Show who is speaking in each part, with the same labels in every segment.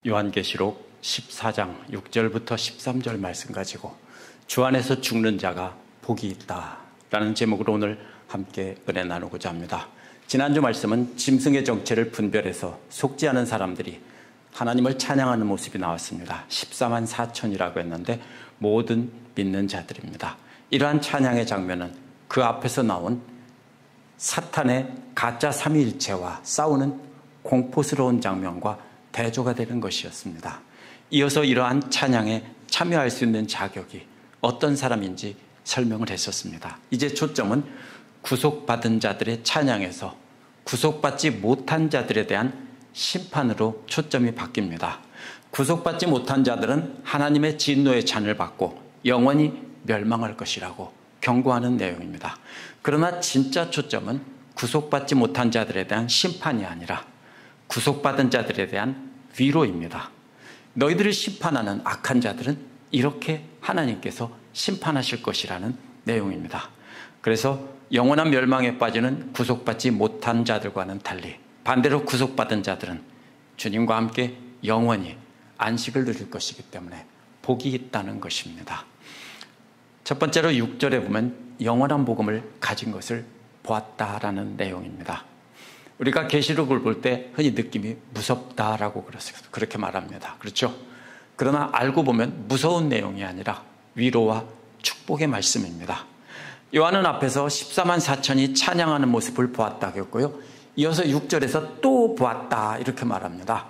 Speaker 1: 요한계시록 14장 6절부터 13절 말씀 가지고 주 안에서 죽는 자가 복이 있다 라는 제목으로 오늘 함께 은혜 나누고자 합니다. 지난주 말씀은 짐승의 정체를 분별해서 속지 않은 사람들이 하나님을 찬양하는 모습이 나왔습니다. 14만 4천이라고 했는데 모든 믿는 자들입니다. 이러한 찬양의 장면은 그 앞에서 나온 사탄의 가짜 삼위일체와 싸우는 공포스러운 장면과 대조가 되는 것이었습니다. 이어서 이러한 찬양에 참여할 수 있는 자격이 어떤 사람인지 설명을 했었습니다. 이제 초점은 구속받은 자들의 찬양에서 구속받지 못한 자들에 대한 심판으로 초점이 바뀝니다. 구속받지 못한 자들은 하나님의 진노의 잔을 받고 영원히 멸망할 것이라고 경고하는 내용입니다. 그러나 진짜 초점은 구속받지 못한 자들에 대한 심판이 아니라 구속받은 자들에 대한 위로입니다. 너희들을 심판하는 악한 자들은 이렇게 하나님께서 심판하실 것이라는 내용입니다. 그래서 영원한 멸망에 빠지는 구속받지 못한 자들과는 달리 반대로 구속받은 자들은 주님과 함께 영원히 안식을 누릴 것이기 때문에 복이 있다는 것입니다. 첫 번째로 6절에 보면 영원한 복음을 가진 것을 보았다라는 내용입니다. 우리가 계시록을 볼 때 흔히 느낌이 무섭다라고 그렇게 말합니다. 그렇죠? 그러나 알고 보면 무서운 내용이 아니라 위로와 축복의 말씀입니다. 요한은 앞에서 14만 4천이 찬양하는 모습을 보았다고 했고요. 이어서 6절에서 또 보았다 이렇게 말합니다.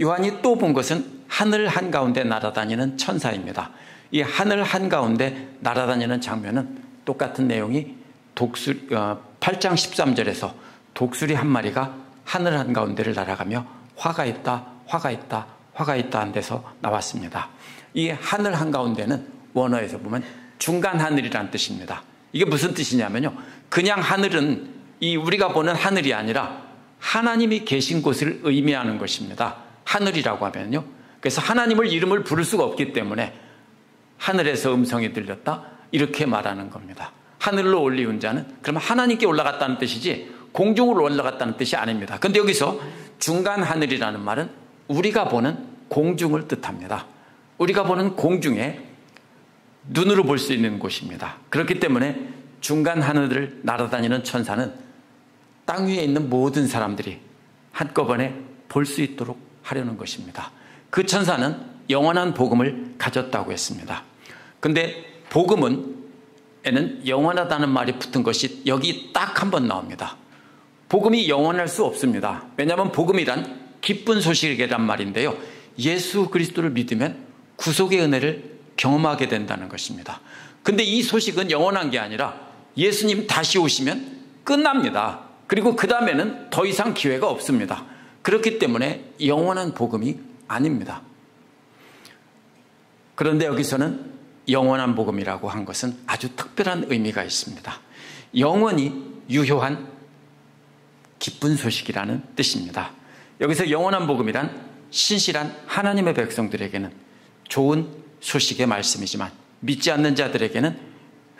Speaker 1: 요한이 또 본 것은 하늘 한가운데 날아다니는 천사입니다. 이 하늘 한가운데 날아다니는 장면은 똑같은 내용이 8장 13절에서 독수리 한 마리가 하늘 한가운데를 날아가며 화가 있다, 화가 있다, 화가 있다 한 데서 나왔습니다. 이 하늘 한가운데는 원어에서 보면 중간 하늘이란 뜻입니다. 이게 무슨 뜻이냐면요, 그냥 하늘은 이 우리가 보는 하늘이 아니라 하나님이 계신 곳을 의미하는 것입니다. 하늘이라고 하면요, 그래서 하나님을 이름을 부를 수가 없기 때문에 하늘에서 음성이 들렸다 이렇게 말하는 겁니다. 하늘로 올리운 자는 그러면 하나님께 올라갔다는 뜻이지 공중으로 올라갔다는 뜻이 아닙니다. 그런데 여기서 중간 하늘이라는 말은 우리가 보는 공중을 뜻합니다. 우리가 보는 공중에 눈으로 볼 수 있는 곳입니다. 그렇기 때문에 중간 하늘을 날아다니는 천사는 땅 위에 있는 모든 사람들이 한꺼번에 볼 수 있도록 하려는 것입니다. 그 천사는 영원한 복음을 가졌다고 했습니다. 그런데 복음에는 영원하다는 말이 붙은 것이 여기 딱 한 번 나옵니다. 복음이 영원할 수 없습니다. 왜냐하면 복음이란 기쁜 소식이란 말인데요, 예수 그리스도를 믿으면 구속의 은혜를 경험하게 된다는 것입니다. 그런데 이 소식은 영원한 게 아니라 예수님 다시 오시면 끝납니다. 그리고 그 다음에는 더 이상 기회가 없습니다. 그렇기 때문에 영원한 복음이 아닙니다. 그런데 여기서는 영원한 복음이라고 한 것은 아주 특별한 의미가 있습니다. 영원히 유효한 기쁜 소식이라는 뜻입니다. 여기서 영원한 복음이란 신실한 하나님의 백성들에게는 좋은 소식의 말씀이지만 믿지 않는 자들에게는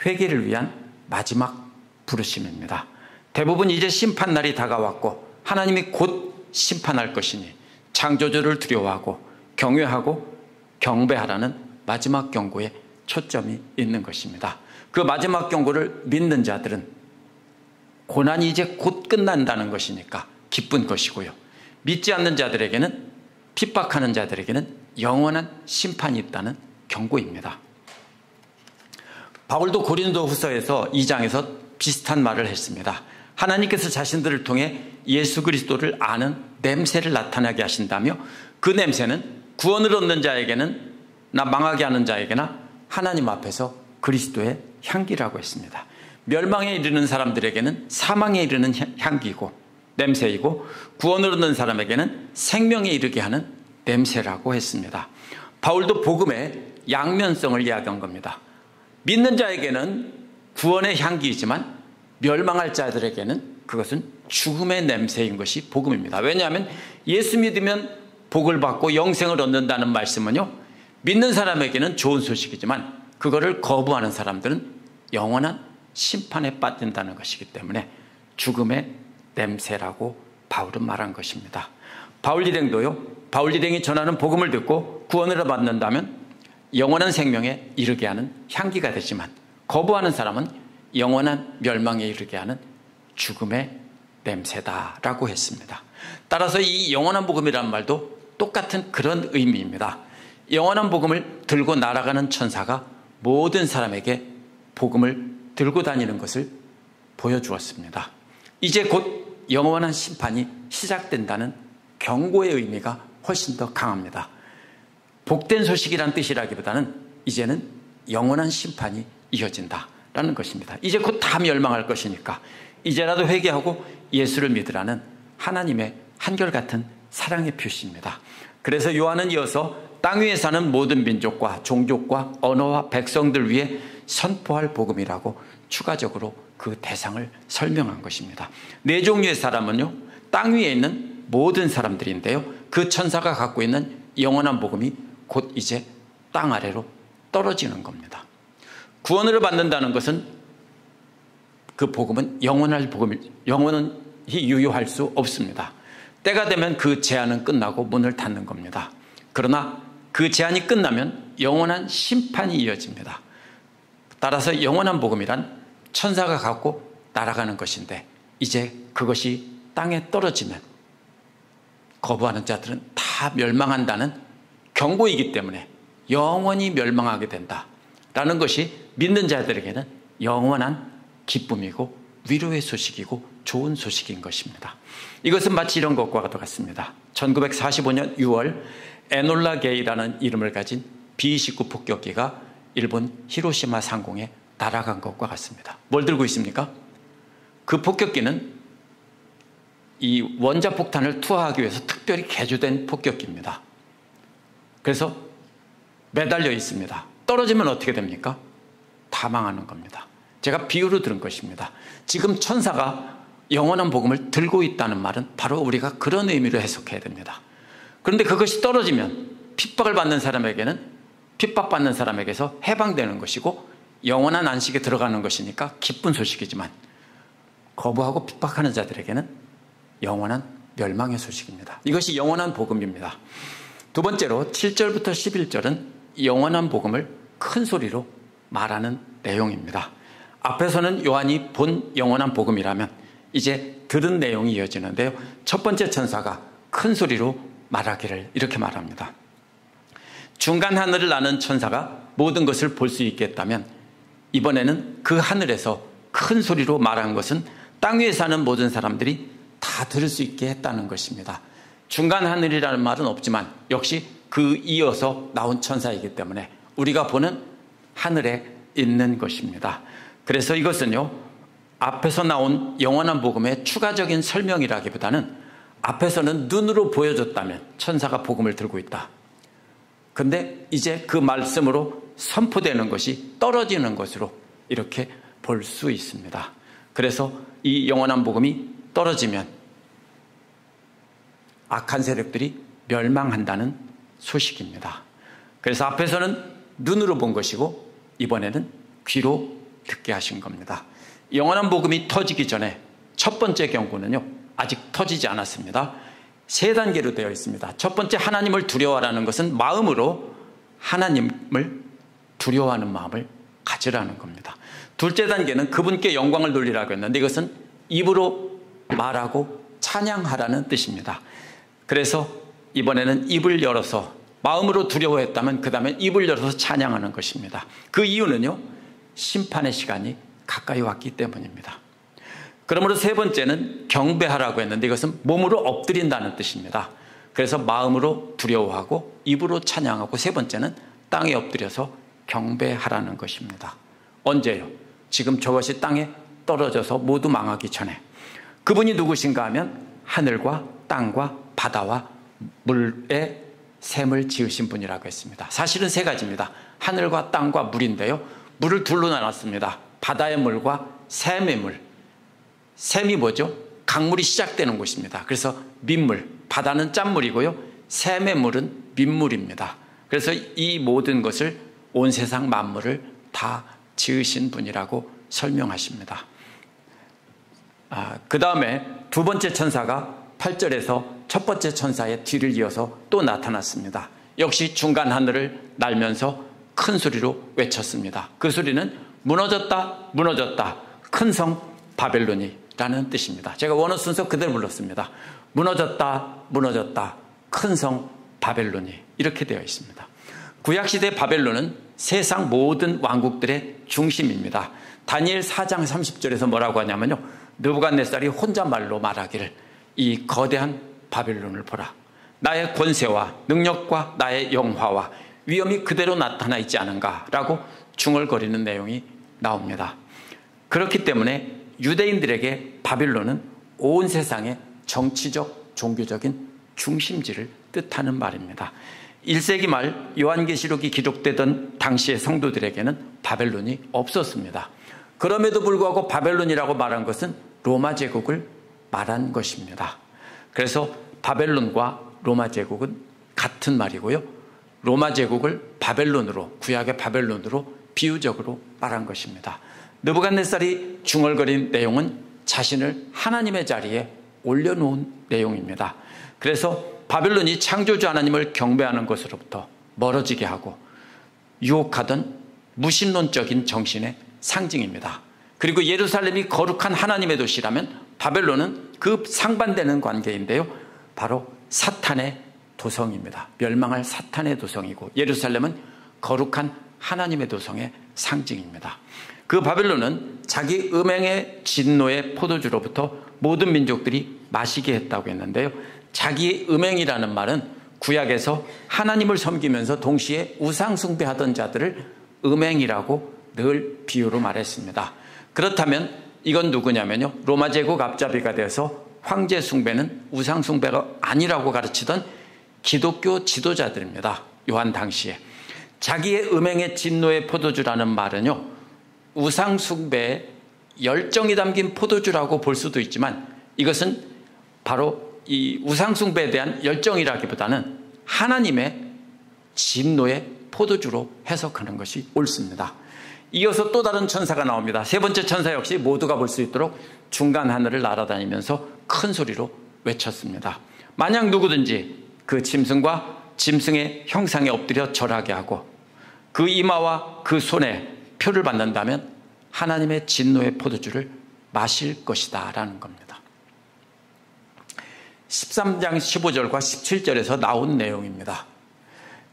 Speaker 1: 회개를 위한 마지막 부르심입니다. 대부분 이제 심판날이 다가왔고 하나님이 곧 심판할 것이니 창조주를 두려워하고 경외하고 경배하라는 마지막 경고에 초점이 있는 것입니다. 그 마지막 경고를 믿는 자들은 고난이 이제 곧 끝난다는 것이니까 기쁜 것이고요, 믿지 않는 자들에게는, 핍박하는 자들에게는 영원한 심판이 있다는 경고입니다. 바울도 고린도 후서에서 2장에서 비슷한 말을 했습니다. 하나님께서 자신들을 통해 예수 그리스도를 아는 냄새를 나타나게 하신다며 그 냄새는 구원을 얻는 자에게는 나 망하게 하는 자에게나 하나님 앞에서 그리스도의 향기라고 했습니다. 멸망에 이르는 사람들에게는 사망에 이르는 향기고 냄새이고 구원을 얻는 사람에게는 생명에 이르게 하는 냄새라고 했습니다. 바울도 복음의 양면성을 이야기한 겁니다. 믿는 자에게는 구원의 향기이지만 멸망할 자들에게는 그것은 죽음의 냄새인 것이 복음입니다. 왜냐하면 예수 믿으면 복을 받고 영생을 얻는다는 말씀은요, 믿는 사람에게는 좋은 소식이지만 그거를 거부하는 사람들은 영원한 심판에 빠진다는 것이기 때문에 죽음의 냄새라고 바울은 말한 것입니다. 바울 일행도요, 바울 일행이 전하는 복음을 듣고 구원을 받는다면 영원한 생명에 이르게 하는 향기가 되지만, 거부하는 사람은 영원한 멸망에 이르게 하는 죽음의 냄새다라고 했습니다. 따라서 이 영원한 복음이라는 말도 똑같은 그런 의미입니다. 영원한 복음을 들고 날아가는 천사가 모든 사람에게 복음을 들고 다니는 것을 보여주었습니다. 이제 곧 영원한 심판이 시작된다는 경고의 의미가 훨씬 더 강합니다. 복된 소식이란 뜻이라기보다는 이제는 영원한 심판이 이어진다라는 것입니다. 이제 곧 다 멸망할 것이니까 이제라도 회개하고 예수를 믿으라는 하나님의 한결같은 사랑의 표시입니다. 그래서 요한은 이어서 땅 위에 사는 모든 민족과 종족과 언어와 백성들 위해 선포할 복음이라고 추가적으로 그 대상을 설명한 것입니다. 네 종류의 사람은요, 땅 위에 있는 모든 사람들인데요, 그 천사가 갖고 있는 영원한 복음이 곧 이제 땅 아래로 떨어지는 겁니다. 구원을 받는다는 것은 그 복음은 영원히 유효할 수 없습니다. 때가 되면 그 제한은 끝나고 문을 닫는 겁니다. 그러나 그 제한이 끝나면 영원한 심판이 이어집니다. 따라서 영원한 복음이란 천사가 갖고 날아가는 것인데, 이제 그것이 땅에 떨어지면 거부하는 자들은 다 멸망한다는 경고이기 때문에 영원히 멸망하게 된다라는 것이 믿는 자들에게는 영원한 기쁨이고 위로의 소식이고 좋은 소식인 것입니다. 이것은 마치 이런 것과 같습니다. 1945년 6월 에놀라 게이라는 이름을 가진 B-29 폭격기가 일본 히로시마 상공에 날아간 것과 같습니다. 뭘 들고 있습니까? 그 폭격기는 이 원자폭탄을 투하하기 위해서 특별히 개조된 폭격기입니다. 그래서 매달려 있습니다. 떨어지면 어떻게 됩니까? 다 망하는 겁니다. 제가 비유로 들은 것입니다. 지금 천사가 영원한 복음을 들고 있다는 말은 바로 우리가 그런 의미로 해석해야 됩니다. 그런데 그것이 떨어지면 핍박을 받는 사람에게는 핍박받는 사람에게서 해방되는 것이고 영원한 안식에 들어가는 것이니까 기쁜 소식이지만, 거부하고 핍박하는 자들에게는 영원한 멸망의 소식입니다. 이것이 영원한 복음입니다. 두 번째로 7절부터 11절은 영원한 복음을 큰 소리로 말하는 내용입니다. 앞에서는 요한이 본 영원한 복음이라면 이제 들은 내용이 이어지는데요, 첫 번째 천사가 큰 소리로 말하기를 이렇게 말합니다. 중간 하늘을 나는 천사가 모든 것을 볼 수 있게 했다면, 이번에는 그 하늘에서 큰 소리로 말한 것은 땅 위에 사는 모든 사람들이 다 들을 수 있게 했다는 것입니다. 중간 하늘이라는 말은 없지만 역시 그 이어서 나온 천사이기 때문에 우리가 보는 하늘에 있는 것입니다. 그래서 이것은요, 앞에서 나온 영원한 복음의 추가적인 설명이라기보다는 앞에서는 눈으로 보여줬다면 천사가 복음을 들고 있다. 근데 이제 그 말씀으로 선포되는 것이 떨어지는 것으로 이렇게 볼 수 있습니다. 그래서 이 영원한 복음이 떨어지면 악한 세력들이 멸망한다는 소식입니다. 그래서 앞에서는 눈으로 본 것이고 이번에는 귀로 듣게 하신 겁니다. 영원한 복음이 터지기 전에 첫 번째 경고는요, 아직 터지지 않았습니다. 세 단계로 되어 있습니다. 첫 번째, 하나님을 두려워하라는 것은 마음으로 하나님을 두려워하는 마음을 가지라는 겁니다. 둘째 단계는 그분께 영광을 돌리라고 했는데, 이것은 입으로 말하고 찬양하라는 뜻입니다. 그래서 이번에는 입을 열어서 마음으로 두려워했다면 그 다음에 입을 열어서 찬양하는 것입니다. 그 이유는요, 심판의 시간이 가까이 왔기 때문입니다. 그러므로 세 번째는 경배하라고 했는데, 이것은 몸으로 엎드린다는 뜻입니다. 그래서 마음으로 두려워하고 입으로 찬양하고, 세 번째는 땅에 엎드려서 경배하라는 것입니다. 언제요? 지금 저것이 땅에 떨어져서 모두 망하기 전에. 그분이 누구신가 하면 하늘과 땅과 바다와 물의 샘을 지으신 분이라고 했습니다. 사실은 세 가지입니다. 하늘과 땅과 물인데요, 물을 둘로 나눴습니다. 바다의 물과 샘의 물. 샘이 뭐죠? 강물이 시작되는 곳입니다. 그래서 민물, 바다는 짠물이고요, 샘의 물은 민물입니다. 그래서 이 모든 것을, 온 세상 만물을 다 지으신 분이라고 설명하십니다. 그 다음에 두 번째 천사가 8절에서 첫 번째 천사의 뒤를 이어서 또 나타났습니다. 역시 중간 하늘을 날면서 큰 소리로 외쳤습니다. 그 소리는 무너졌다, 무너졌다, 큰 성 바벨론이 라는 뜻입니다. 제가 원어 순서 그대로 불렀습니다. 무너졌다, 무너졌다, 큰 성 바벨론이, 이렇게 되어 있습니다. 구약시대 바벨론은 세상 모든 왕국들의 중심입니다. 다니엘 4장 30절에서 뭐라고 하냐면요, 느부갓네살이 혼잣말로 말하기를 이 거대한 바벨론을 보라. 나의 권세와 능력과 나의 영화와 위엄이 그대로 나타나 있지 않은가 라고 중얼거리는 내용이 나옵니다. 그렇기 때문에 유대인들에게 바빌론은 온 세상의 정치적, 종교적인 중심지를 뜻하는 말입니다. 1세기 말 요한계시록이 기록되던 당시의 성도들에게는 바벨론이 없었습니다. 그럼에도 불구하고 바벨론이라고 말한 것은 로마 제국을 말한 것입니다. 그래서 바벨론과 로마 제국은 같은 말이고요, 로마 제국을 바벨론으로, 구약의 바벨론으로 비유적으로 말한 것입니다. 느부갓네살이 중얼거린 내용은 자신을 하나님의 자리에 올려놓은 내용입니다. 그래서 바벨론이 창조주 하나님을 경배하는 것으로부터 멀어지게 하고 유혹하던 무신론적인 정신의 상징입니다. 그리고 예루살렘이 거룩한 하나님의 도시라면 바벨론은 그 상반되는 관계인데요, 바로 사탄의 도성입니다. 멸망할 사탄의 도성이고 예루살렘은 거룩한 하나님의 도성의 상징입니다. 그 바벨론은 자기 음행의 진노의 포도주로부터 모든 민족들이 마시게 했다고 했는데요, 자기 음행이라는 말은 구약에서 하나님을 섬기면서 동시에 우상 숭배하던 자들을 음행이라고 늘 비유로 말했습니다. 그렇다면 이건 누구냐면요, 로마 제국 앞잡이가 되어서 황제 숭배는 우상 숭배가 아니라고 가르치던 기독교 지도자들입니다. 요한 당시에. 자기의 음행의 진노의 포도주라는 말은요, 우상 숭배의 열정이 담긴 포도주라고 볼 수도 있지만 이것은 바로 이 우상 숭배에 대한 열정이라기보다는 하나님의 진노의 포도주로 해석하는 것이 옳습니다. 이어서 또 다른 천사가 나옵니다. 세 번째 천사 역시 모두가 볼 수 있도록 중간 하늘을 날아다니면서 큰 소리로 외쳤습니다. 만약 누구든지 그 짐승과 짐승의 형상에 엎드려 절하게 하고 그 이마와 그 손에 표를 받는다면 하나님의 진노의 포도주를 마실 것이다 라는 겁니다. 13장 15절과 17절에서 나온 내용입니다.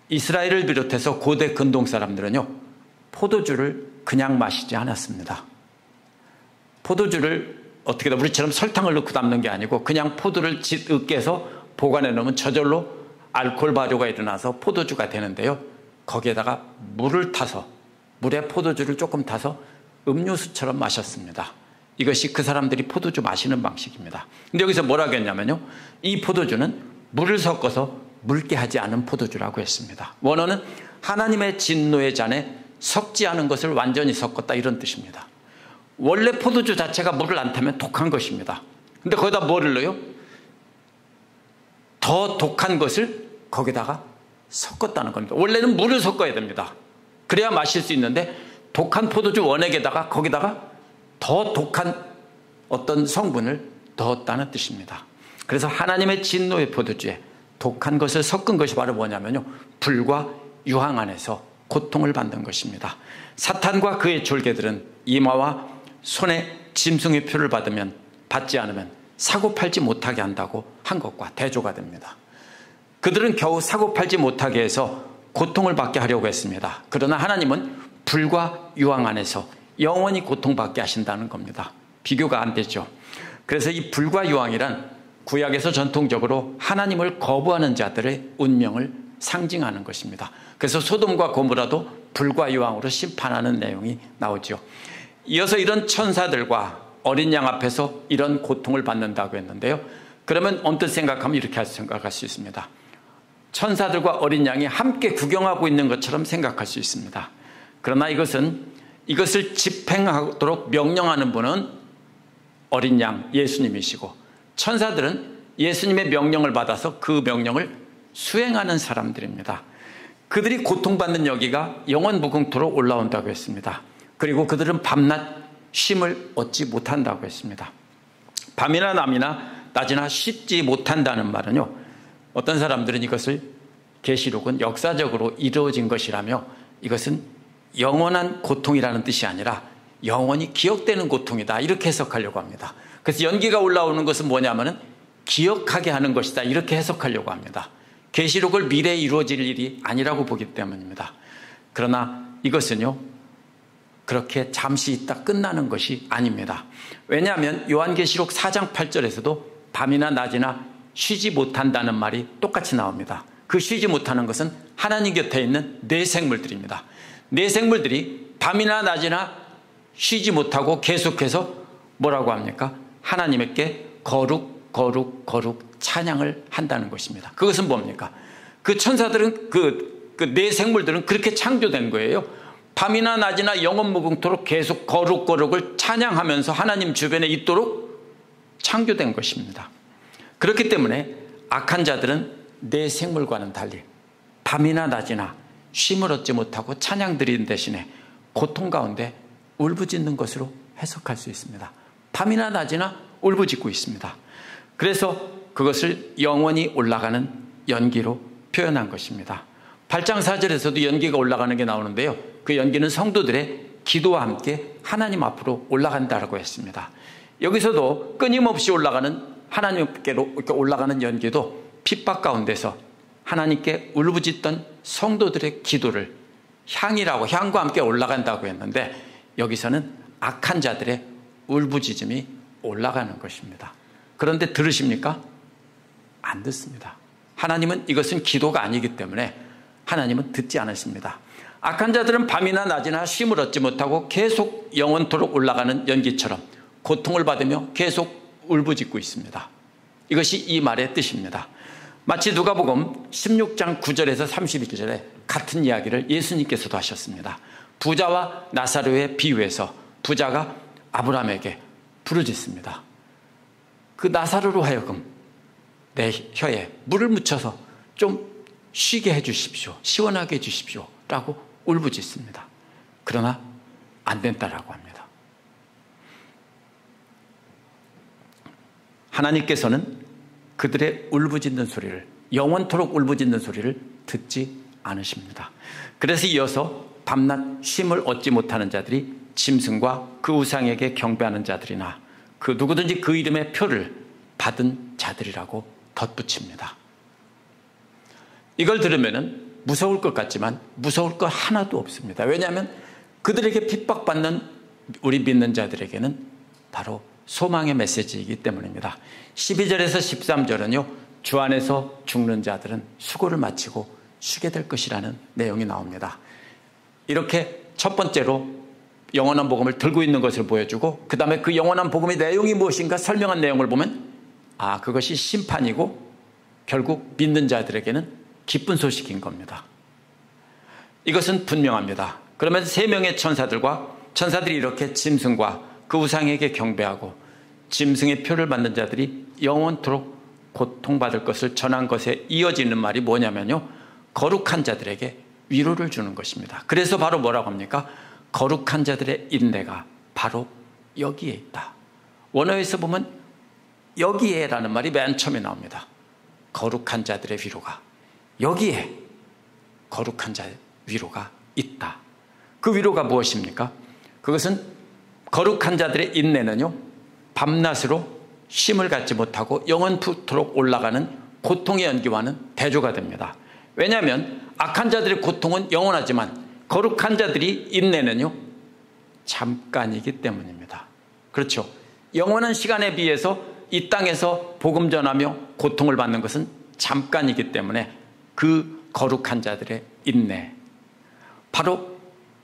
Speaker 1: 이스라엘을 비롯해서 고대 근동 사람들은요, 포도주를 그냥 마시지 않았습니다. 포도주를 어떻게 우리처럼 설탕을 넣고 담는 게 아니고 그냥 포도를 으깨서 보관해 놓으면 저절로 알코올 발효가 일어나서 포도주가 되는데요, 거기에다가 물을 타서, 물에 포도주를 조금 타서 음료수처럼 마셨습니다. 이것이 그 사람들이 포도주 마시는 방식입니다. 근데 여기서 뭐라고 했냐면요, 이 포도주는 물을 섞어서 묽게 하지 않은 포도주라고 했습니다. 원어는 하나님의 진노의 잔에 섞지 않은 것을 완전히 섞었다, 이런 뜻입니다. 원래 포도주 자체가 물을 안 타면 독한 것입니다. 근데 거기다 뭐를 넣어요? 더 독한 것을 거기다가 섞었다는 겁니다. 원래는 물을 섞어야 됩니다. 그래야 마실 수 있는데 독한 포도주 원액에다가 거기다가 더 독한 어떤 성분을 넣었다는 뜻입니다. 그래서 하나님의 진노의 포도주에 독한 것을 섞은 것이 바로 뭐냐면요, 불과 유황 안에서 고통을 받는 것입니다. 사탄과 그의 졸개들은 이마와 손에 짐승의 표를 받지 않으면 사고 팔지 못하게 한다고 한 것과 대조가 됩니다. 그들은 겨우 사고 팔지 못하게 해서 고통을 받게 하려고 했습니다. 그러나 하나님은 불과 유황 안에서 영원히 고통받게 하신다는 겁니다. 비교가 안 되죠. 그래서 이 불과 유황이란 구약에서 전통적으로 하나님을 거부하는 자들의 운명을 상징하는 것입니다. 그래서 소돔과 고모라도 불과 유황으로 심판하는 내용이 나오죠. 이어서 이런 천사들과 어린 양 앞에서 이런 고통을 받는다고 했는데요, 그러면 언뜻 생각하면 이렇게 생각할 수 있습니다. 천사들과 어린 양이 함께 구경하고 있는 것처럼 생각할 수 있습니다. 그러나 이것을 집행하도록 명령하는 분은 어린 양 예수님이시고, 천사들은 예수님의 명령을 받아서 그 명령을 수행하는 사람들입니다. 그들이 고통받는 여기가 영원 무궁토로 올라온다고 했습니다. 그리고 그들은 밤낮 쉼을 얻지 못한다고 했습니다. 밤이나 낮이나 낮이나 쉬지 못한다는 말은요, 어떤 사람들은 이것을 계시록은 역사적으로 이루어진 것이라며 이것은 영원한 고통이라는 뜻이 아니라 영원히 기억되는 고통이다, 이렇게 해석하려고 합니다. 그래서 연기가 올라오는 것은 뭐냐면은 기억하게 하는 것이다, 이렇게 해석하려고 합니다. 계시록을 미래에 이루어질 일이 아니라고 보기 때문입니다. 그러나 이것은요, 그렇게 잠시 있다 끝나는 것이 아닙니다. 왜냐하면 요한계시록 4장 8절에서도 밤이나 낮이나 쉬지 못한다는 말이 똑같이 나옵니다. 그 쉬지 못하는 것은 하나님 곁에 있는 내 생물들입니다. 내 생물들이 밤이나 낮이나 쉬지 못하고 계속해서 뭐라고 합니까? 하나님께 거룩 거룩 거룩 찬양을 한다는 것입니다. 그것은 뭡니까? 그 천사들은 그 내 생물들은 그렇게 창조된 거예요. 밤이나 낮이나 영원 무궁토록 계속 거룩 거룩을 찬양하면서 하나님 주변에 있도록 창조된 것입니다. 그렇기 때문에 악한 자들은 내 생물과는 달리 밤이나 낮이나 쉼을 얻지 못하고 찬양 드리는 대신에 고통 가운데 울부짖는 것으로 해석할 수 있습니다. 밤이나 낮이나 울부짖고 있습니다. 그래서 그것을 영원히 올라가는 연기로 표현한 것입니다. 8장 4절에서도 연기가 올라가는 게 나오는데요, 그 연기는 성도들의 기도와 함께 하나님 앞으로 올라간다고 했습니다. 여기서도 끊임없이 올라가는 하나님께로 이렇게 올라가는 연기도 핍박 가운데서 하나님께 울부짖던 성도들의 기도를 향과 함께 올라간다고 했는데, 여기서는 악한 자들의 울부짖음이 올라가는 것입니다. 그런데 들으십니까? 안 듣습니다. 하나님은 이것은 기도가 아니기 때문에 하나님은 듣지 않으십니다. 악한 자들은 밤이나 낮이나 쉼을 얻지 못하고 계속 영원토록 올라가는 연기처럼 고통을 받으며 계속 울부짖고 있습니다. 이것이 이 말의 뜻입니다. 마치 누가복음 16장 9절에서 32절에 같은 이야기를 예수님께서도 하셨습니다. 부자와 나사로의 비유에서 부자가 아브라함에게 부르짖습니다. 그 나사로로 하여금 내 혀에 물을 묻혀서 좀 쉬게 해 주십시오, 시원하게 해 주십시오 라고 울부짖습니다. 그러나 안 된다라고 합니다. 하나님께서는 그들의 울부짖는 소리를, 영원토록 울부짖는 소리를 듣지 않으십니다. 그래서 이어서 밤낮 쉼을 얻지 못하는 자들이 짐승과 그 우상에게 경배하는 자들이나 그 누구든지 그 이름의 표를 받은 자들이라고 덧붙입니다. 이걸 들으면 무서울 것 같지만 무서울 것 하나도 없습니다. 왜냐하면 그들에게 핍박받는 우리 믿는 자들에게는 바로 소망의 메시지이기 때문입니다. 12절에서 13절은요, 주 안에서 죽는 자들은 수고를 마치고 쉬게 될 것이라는 내용이 나옵니다. 이렇게 첫 번째로 영원한 복음을 들고 있는 것을 보여주고, 그 다음에 그 영원한 복음의 내용이 무엇인가 설명한 내용을 보면 그것이 심판이고 결국 믿는 자들에게는 기쁜 소식인 겁니다. 이것은 분명합니다. 그러면 3명의 천사들이 이렇게 짐승과 그 우상에게 경배하고 짐승의 표를 받는 자들이 영원토록 고통받을 것을 전한 것에 이어지는 말이 뭐냐면요, 거룩한 자들에게 위로를 주는 것입니다. 그래서 바로 뭐라고 합니까? 거룩한 자들의 인내가 바로 여기에 있다. 원어에서 보면 여기에라는 말이 맨 처음에 나옵니다. 거룩한 자들의 위로가 여기에, 거룩한 자의 위로가 있다. 그 위로가 무엇입니까? 그것은 거룩한 자들의 인내는요, 밤낮으로 쉼을 갖지 못하고 영원토록 올라가는 고통의 연기와는 대조가 됩니다. 왜냐하면 악한 자들의 고통은 영원하지만 거룩한 자들이 인내는요, 잠깐이기 때문입니다. 그렇죠? 영원한 시간에 비해서 이 땅에서 복음 전하며 고통을 받는 것은 잠깐이기 때문에 그 거룩한 자들의 인내, 바로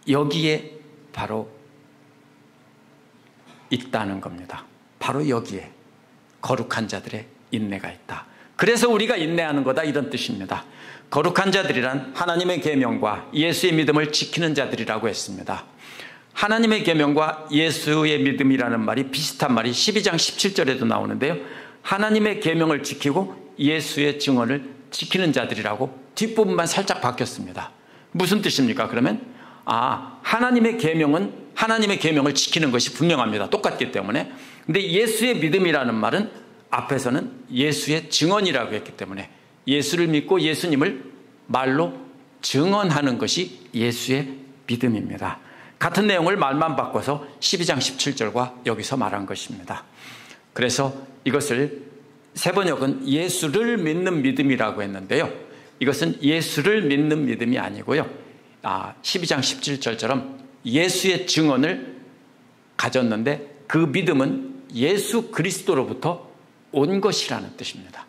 Speaker 1: 여기에 바로 있다는 겁니다. 바로 여기에 거룩한 자들의 인내가 있다. 그래서 우리가 인내하는 거다, 이런 뜻입니다. 거룩한 자들이란 하나님의 계명과 예수의 믿음을 지키는 자들이라고 했습니다. 하나님의 계명과 예수의 믿음이라는 말이 비슷한 말이 12장 17절에도 나오는데요, 하나님의 계명을 지키고 예수의 증언을 지키는 자들이라고 뒷부분만 살짝 바뀌었습니다. 무슨 뜻입니까? 그러면 하나님의 계명은 하나님의 계명을 지키는 것이 분명합니다. 똑같기 때문에. 근데 예수의 믿음이라는 말은 앞에서는 예수의 증언이라고 했기 때문에 예수를 믿고 예수님을 말로 증언하는 것이 예수의 믿음입니다. 같은 내용을 말만 바꿔서 12장 17절과 여기서 말한 것입니다. 그래서 이것을 세번역은 예수를 믿는 믿음이라고 했는데요. 이것은 예수를 믿는 믿음이 아니고요. 12장 17절처럼 예수의 증언을 가졌는데 그 믿음은 예수 그리스도로부터 온 것이라는 뜻입니다.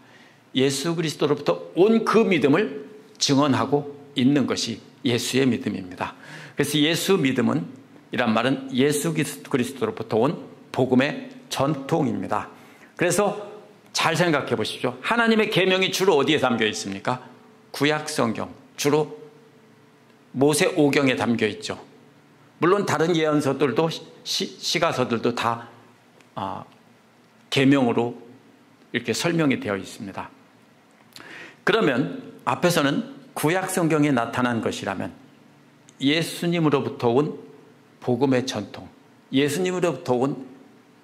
Speaker 1: 예수 그리스도로부터 온 그 믿음을 증언하고 있는 것이 예수의 믿음입니다. 그래서 예수 믿음은 이란 말은 예수 그리스도로부터 온 복음의 전통입니다. 그래서 잘 생각해 보십시오. 하나님의 계명이 주로 어디에 담겨 있습니까? 구약 성경, 주로 모세 오경에 담겨 있죠. 물론 다른 예언서들도 시가서들도 다 계명으로 이렇게 설명이 되어 있습니다. 그러면 앞에서는 구약 성경에 나타난 것이라면 예수님으로부터 온 복음의 전통, 예수님으로부터 온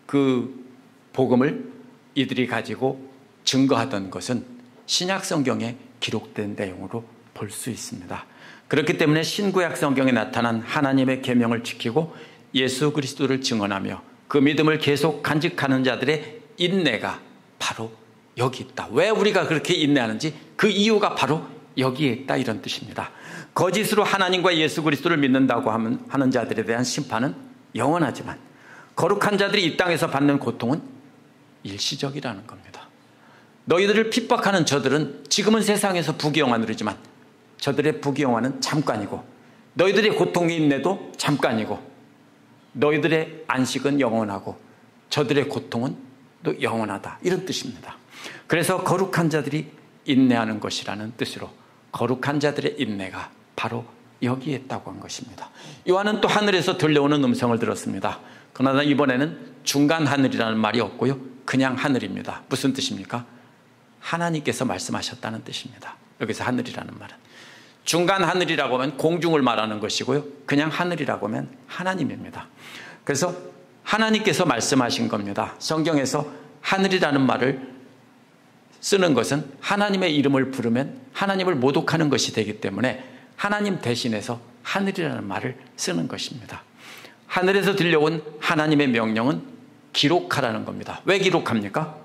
Speaker 1: 그 복음을 이들이 가지고 증거하던 것은 신약 성경에 기록된 내용으로 볼 수 있습니다. 그렇기 때문에 신구약 성경에 나타난 하나님의 계명을 지키고 예수 그리스도를 증언하며 그 믿음을 계속 간직하는 자들의 인내가 바로 여기 있다. 왜 우리가 그렇게 인내하는지 그 이유가 바로 여기에 있다, 이런 뜻입니다. 거짓으로 하나님과 예수 그리스도를 믿는다고 하는 자들에 대한 심판은 영원하지만 거룩한 자들이 이 땅에서 받는 고통은 일시적이라는 겁니다. 너희들을 핍박하는 저들은 지금은 세상에서 부귀영화 누리지만 저들의 부귀영화는 잠깐이고 너희들의 고통의 인내도 잠깐이고 너희들의 안식은 영원하고 저들의 고통은 또 영원하다, 이런 뜻입니다. 그래서 거룩한 자들이 인내하는 것이라는 뜻으로 거룩한 자들의 인내가 바로 여기에 있다고 한 것입니다. 요한은 또 하늘에서 들려오는 음성을 들었습니다. 그러나 이번에는 중간 하늘이라는 말이 없고요, 그냥 하늘입니다. 무슨 뜻입니까? 하나님께서 말씀하셨다는 뜻입니다. 여기서 하늘이라는 말은 중간 하늘이라고 하면 공중을 말하는 것이고요, 그냥 하늘이라고 하면 하나님입니다. 그래서 하나님께서 말씀하신 겁니다. 성경에서 하늘이라는 말을 쓰는 것은 하나님의 이름을 부르면 하나님을 모독하는 것이 되기 때문에 하나님 대신해서 하늘이라는 말을 쓰는 것입니다. 하늘에서 들려온 하나님의 명령은 기록하라는 겁니다. 왜 기록합니까?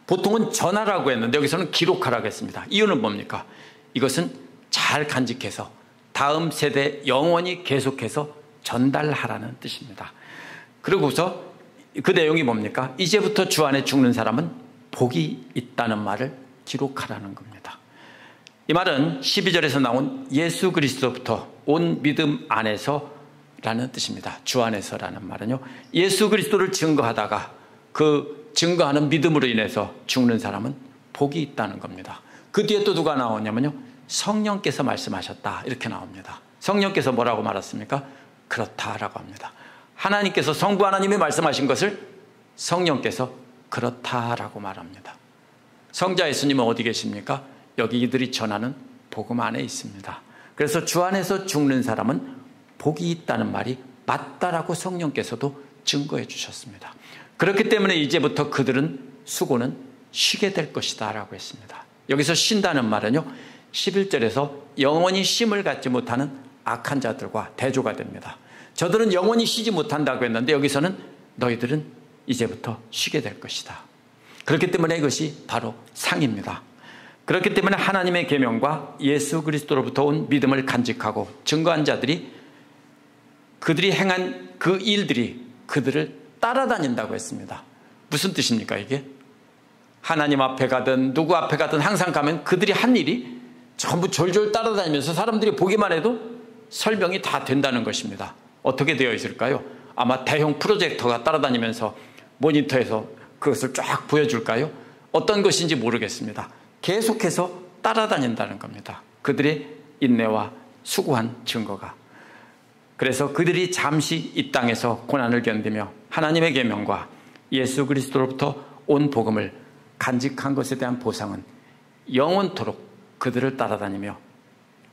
Speaker 1: 보통은 전하라고 했는데 여기서는 기록하라고 했습니다. 이유는 뭡니까? 이것은 잘 간직해서 다음 세대 영원히 계속해서 전달하라는 뜻입니다. 그리고서 그 내용이 뭡니까? 이제부터 주 안에 죽는 사람은 복이 있다는 말을 기록하라는 겁니다. 이 말은 12절에서 나온 예수 그리스도부터 온 믿음 안에서 라는 뜻입니다. 주 안에서라는 말은요, 예수 그리스도를 증거하다가 그 증거하는 믿음으로 인해서 죽는 사람은 복이 있다는 겁니다. 그 뒤에 또 누가 나오냐면요, 성령께서 말씀하셨다, 이렇게 나옵니다. 성령께서 뭐라고 말했습니까? 그렇다라고 합니다. 하나님께서, 성부 하나님이 말씀하신 것을 성령께서 그렇다라고 말합니다. 성자 예수님은 어디 계십니까? 여기 이들이 전하는 복음 안에 있습니다. 그래서 주 안에서 죽는 사람은 복이 있다는 말이 맞다라고 성령께서도 증거해 주셨습니다. 그렇기 때문에 이제부터 그들은 수고는 쉬게 될 것이다 라고 했습니다. 여기서 쉰다는 말은요, 11절에서 영원히 쉼을 갖지 못하는 악한 자들과 대조가 됩니다. 저들은 영원히 쉬지 못한다고 했는데 여기서는 너희들은 이제부터 쉬게 될 것이다. 그렇기 때문에 이것이 바로 상입니다. 그렇기 때문에 하나님의 계명과 예수 그리스도로부터 온 믿음을 간직하고 증거한 자들이 그들이 행한 그 일들이 그들을 따라다닌다고 했습니다. 무슨 뜻입니까 이게? 하나님 앞에 가든 누구 앞에 가든 항상 가면 그들이 한 일이 전부 졸졸 따라다니면서 사람들이 보기만 해도 설명이 다 된다는 것입니다. 어떻게 되어 있을까요? 아마 대형 프로젝터가 따라다니면서 모니터에서 그것을 쫙 보여줄까요? 어떤 것인지 모르겠습니다. 계속해서 따라다닌다는 겁니다. 그들의 인내와 수고한 증거가. 그래서 그들이 잠시 이 땅에서 고난을 견디며 하나님의 계명과 예수 그리스도로부터 온 복음을 간직한 것에 대한 보상은 영원토록 그들을 따라다니며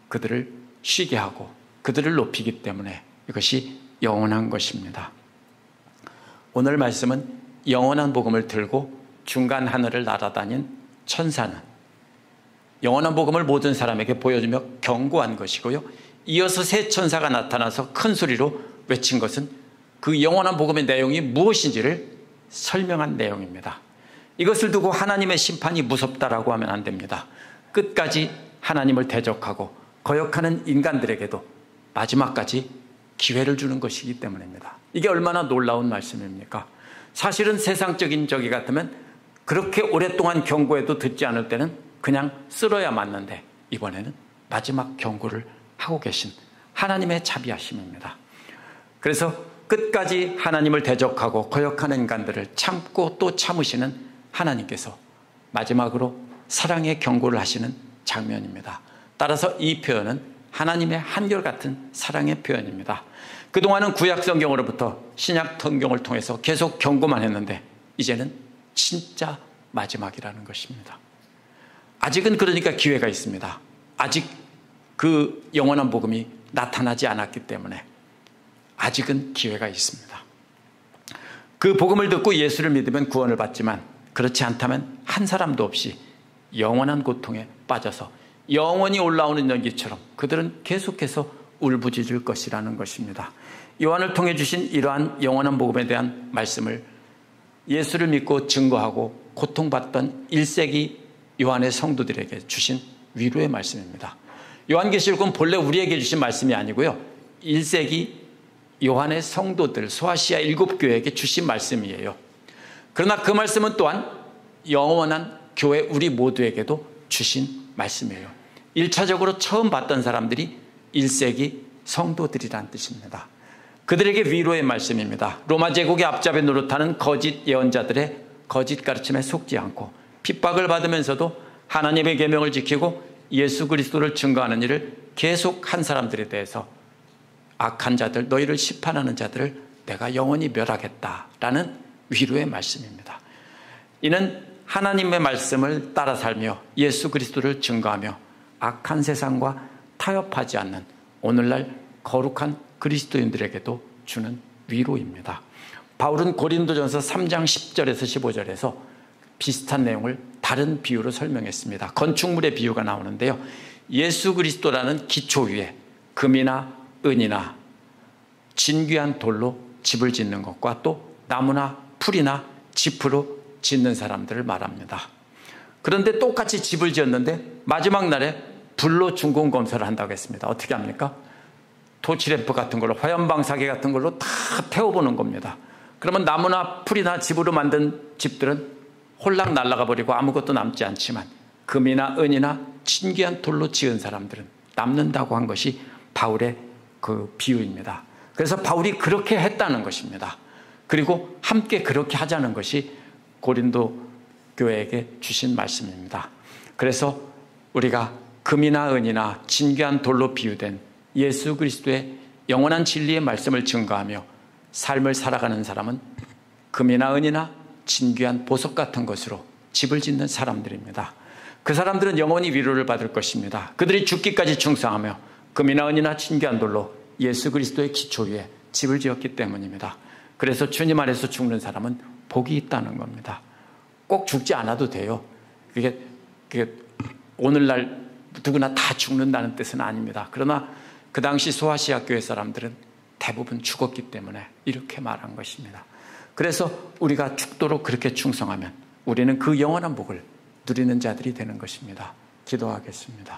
Speaker 1: 그들을 쉬게 하고 그들을 높이기 때문에 이것이 영원한 것입니다. 오늘 말씀은 영원한 복음을 들고 중간 하늘을 날아다닌 천사는 영원한 복음을 모든 사람에게 보여주며 경고한 것이고요. 이어서 새 천사가 나타나서 큰 소리로 외친 것은 그 영원한 복음의 내용이 무엇인지를 설명한 내용입니다. 이것을 두고 하나님의 심판이 무섭다라고 하면 안 됩니다. 끝까지 하나님을 대적하고 거역하는 인간들에게도 마지막까지 기회를 주는 것이기 때문입니다. 이게 얼마나 놀라운 말씀입니까? 사실은 세상적인 적이 같으면 그렇게 오랫동안 경고해도 듣지 않을 때는 그냥 쓸어야 맞는데 이번에는 마지막 경고를 하고 계신 하나님의 자비하심입니다. 그래서 끝까지 하나님을 대적하고 거역하는 인간들을 참고 또 참으시는 하나님께서 마지막으로 사랑의 경고를 하시는 장면입니다. 따라서 이 표현은 하나님의 한결같은 사랑의 표현입니다. 그동안은 구약 성경으로부터 신약 성경을 통해서 계속 경고만 했는데 이제는 진짜 마지막이라는 것입니다. 아직은 그러니까 기회가 있습니다. 아직 그 영원한 복음이 나타나지 않았기 때문에 아직은 기회가 있습니다. 그 복음을 듣고 예수를 믿으면 구원을 받지만 그렇지 않다면 한 사람도 없이 영원한 고통에 빠져서 영원히 올라오는 연기처럼 그들은 계속해서 울부짖을 것이라는 것입니다. 요한을 통해 주신 이러한 영원한 복음에 대한 말씀을 예수를 믿고 증거하고 고통받던 1세기 요한의 성도들에게 주신 위로의 말씀입니다. 요한계시록은 본래 우리에게 주신 말씀이 아니고요. 1세기 요한의 성도들 소아시아 7교회에게 주신 말씀이에요. 그러나 그 말씀은 또한 영원한 교회 우리 모두에게도 주신 말씀이에요. 1차적으로 처음 봤던 사람들이 1세기 성도들이란 뜻입니다. 그들에게 위로의 말씀입니다. 로마 제국의 앞잡이 노릇하는 거짓 예언자들의 거짓 가르침에 속지 않고 핍박을 받으면서도 하나님의 계명을 지키고 예수 그리스도를 증거하는 일을 계속한 사람들에 대해서 악한 자들, 너희를 심판하는 자들을 내가 영원히 멸하겠다라는 위로의 말씀입니다. 이는 하나님의 말씀을 따라 살며 예수 그리스도를 증거하며 악한 세상과 타협하지 않는 오늘날 거룩한 그리스도인들에게도 주는 위로입니다. 바울은 고린도전서 3장 10절에서 15절에서 비슷한 내용을 다른 비유로 설명했습니다. 건축물의 비유가 나오는데요. 예수 그리스도라는 기초 위에 금이나 은이나 진귀한 돌로 집을 짓는 것과 또 나무나 풀이나 짚으로 짓는 사람들을 말합니다. 그런데 똑같이 집을 지었는데 마지막 날에 불로 중공 검사를 한다고 했습니다. 어떻게 합니까? 토치램프 같은 걸로 화염방사기 같은 걸로 다 태워보는 겁니다. 그러면 나무나 풀이나 집으로 만든 집들은 홀랑 날아가 버리고 아무것도 남지 않지만 금이나 은이나 진귀한 돌로 지은 사람들은 남는다고 한 것이 바울의 그 비유입니다. 그래서 바울이 그렇게 했다는 것입니다. 그리고 함께 그렇게 하자는 것이 고린도 교회에게 주신 말씀입니다. 그래서 우리가 금이나 은이나 진귀한 돌로 비유된 예수 그리스도의 영원한 진리의 말씀을 증거하며 삶을 살아가는 사람은 금이나 은이나 진귀한 보석 같은 것으로 집을 짓는 사람들입니다. 그 사람들은 영원히 위로를 받을 것입니다. 그들이 죽기까지 충성하며 금이나 은이나 진귀한 돌로 예수 그리스도의 기초 위에 집을 지었기 때문입니다. 그래서 주님 안에서 죽는 사람은 복이 있다는 겁니다. 꼭 죽지 않아도 돼요. 그게 오늘날 누구나 다 죽는다는 뜻은 아닙니다. 그러나 그 당시 소아시아 교회 사람들은 대부분 죽었기 때문에 이렇게 말한 것입니다. 그래서 우리가 죽도록 그렇게 충성하면 우리는 그 영원한 복을 누리는 자들이 되는 것입니다. 기도하겠습니다.